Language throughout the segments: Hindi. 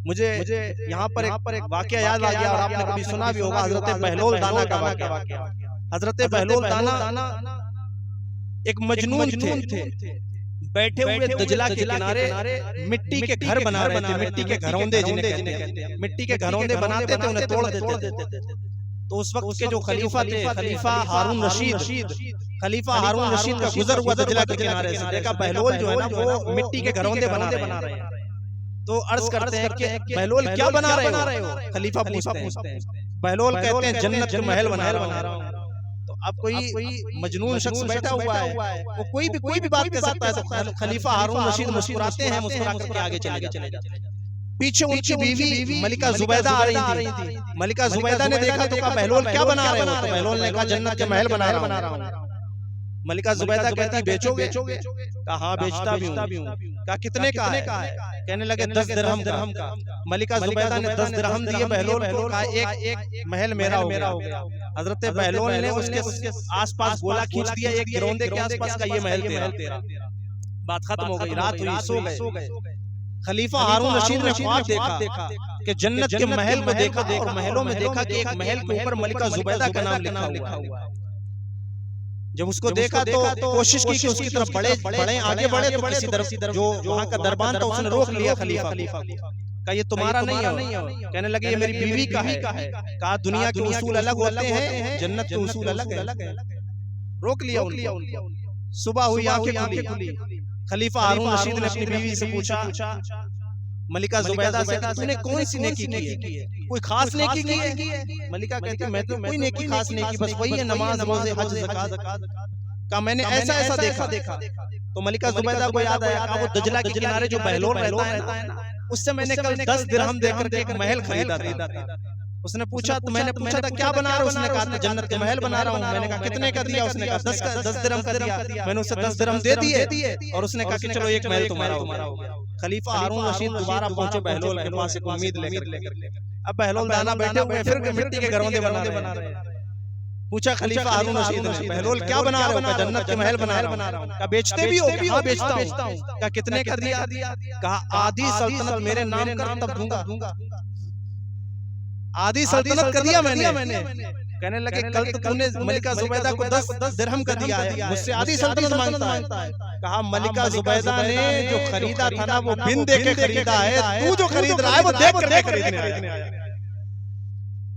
मुझे यहाँ पर एक वाकया याद आ गया, और आपने कभी सुना भी होगा, हजरत बहलोल दाना का वाकया। हजरत बहलोल दाना एक मजनून थे, बैठे हुए दजला के किनारे मिट्टी के घर बना रहे थे, मिट्टी के घरौंदे जिन्हें कहते हैं, मिट्टी के घरौंदे बनाते थे, उन्हें तोड़ देते थे। तो उस वक्त के जो खलीफा थे, खलीफा हारून रशीद, खलीफा हारून रशीद का गुजर हुआ दजला के किनारे से, देखा बहलोल जो है ना वो मिट्टी के घरौंदे बना रहे हैं। तो अर्ज करते हैं कि बहलोल क्या बना रहे हो? खलीफा पूछते हैं। बहलोल कहते हैं जन्नत के महल बना रहा हूं। तो अब कोई मजनून शख्स बैठा हुआ है, वो कोई भी बात कह सकता है। तो खलीफा हारून रशीद मुस्कुराते हैं, मुस्कुरा करके आगे चले जाते हैं। पीछे उनकी बीवी मलिका जुबैदा आ रही थी। मलिका जुबैदा ने देखा तो कहा बहलोल क्या बना रहे हो? तो बहलोल ने कहा जन्नत के महल बना रहा हूं। मलिका जुबैदा कहती बेचोगे? कहा हाँ बेचता भी हूँ। कहा कितने का है? कहने लगे 10 दिरहम का। मलिका जुबैदा ने 10 दिरहम दिए बहलोल को, कहा एक महल मेरा हो गया। हजरत बहलोल ने उसके आसपास गोला खींच दिया, एक गिरौंदे के आसपास का ये महल तेरा। बात खत्म हो गई, रात हुई, सो गए। खलीफा हारून रशीद ने ख्वाब देखा कि जन्नत के महल में देखा, और महलों में देखा कि एक महल के ऊपर मलिका जुबैदा का नाम लिखा हुआ है। जब उसको देखा तो कोशिश की कि उसकी तरफ बढ़े आगे बढ़े, तो किसी तरफ जो वहाँ का दरबान था उसने रोक लिया खलीफा का, ये तुम्हारा नहीं है। कहने लगे ये मेरी बीवी का है। कहा दुनिया के उसूल अलग होते हैं, जन्नत के उसूल अलग है। रोक लिया उनको। सुबह हुई, आंखें खुली। खलीफा हारून रशीद ने अपनी बीवी से पूछा, मलिका जुबैदा से, तूने कौन सी नेकी की है? कोई खास नेकी की है? मलिका कहती मैं तो कोई नेकी खास नहीं की, बस वही है नमाज, रोजे, हज, ज़कात। का मैंने ऐसा देखा। तो मलिका जुबैदा को याद आया, वो दजला के किनारे जो बहलोल रहता है ना, उससे मैंने कल 10 दिरहम देकर के एक महल खरीदा था। उसने पूछा, तो मैंने पूछा था क्या बना रहा? उसने कहा जन्नत के महल बना रहा हूँ। मैंने कहा कितने का दिया? उसने कहा 10 दिरहम का दिया। मैंने उसे 10 दिरहम दे दिए, और उसने कहा कि चलो एक महल तुम्हारा हो गया। खलीफा हारून रशीद दोबारा पहुंचे बहलोल के पास, एक उम्मीद लेकर। अब बहलोल दाना बैठे हुए फिर मिट्टी के घरौंदे बना रहे हैं। पूछा खलीफा हारून रशीद ने, बहलोल क्या बना रहे हो? जन्नत के महल बना रहा हूँ। कहा बेचते भी हो? हाँ बेचता हूँ। कहा कितने का दिया? कहा आधी सल्तनत मेरे नाम कर तब दूंगा। आधी सल्तनत कर दिया मैंने। कहने लगे कल तो तूने मलिका जुबैदा को 10 दिरहम का दिया है, मुझसे आधी सल्तनत मांगता है। कहा मलिका जुबैदा ने जो खरीदा था ना वो बिन देके खरीदा है, तू जो खरीद रहा है वो देख कर खरीदने आया।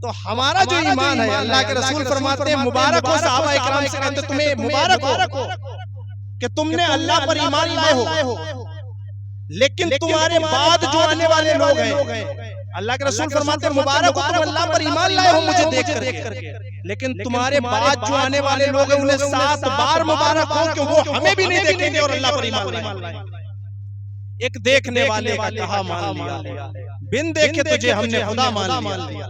तो हमारा जो ईमान है, अल्लाह के रसूल फरमाते हैं मुबारक हो, सहाबा इकराम से कहते तुम्हें मुबारक हो कि तुमने अल्लाह पर ईमान लाए हो, लेकिन तुम्हारे बाद जो आने वाले लोग हैं, अल्लाह के रसूल फरमाते हैं मुबारक हो तुम अल्लाह पर ईमान लाए हो मुझे देख करके, लेकिन तुम्हारे बाद जो आने वाले लोग हैं उन्हें 7 बार मुबारक हो कि वो हमें भी नहीं देखेंगे और अल्लाह पर ईमान लाए। एक देखने वाले का कहा मान लिया, बिन देखे तुझे हमने खुदा मान लिया।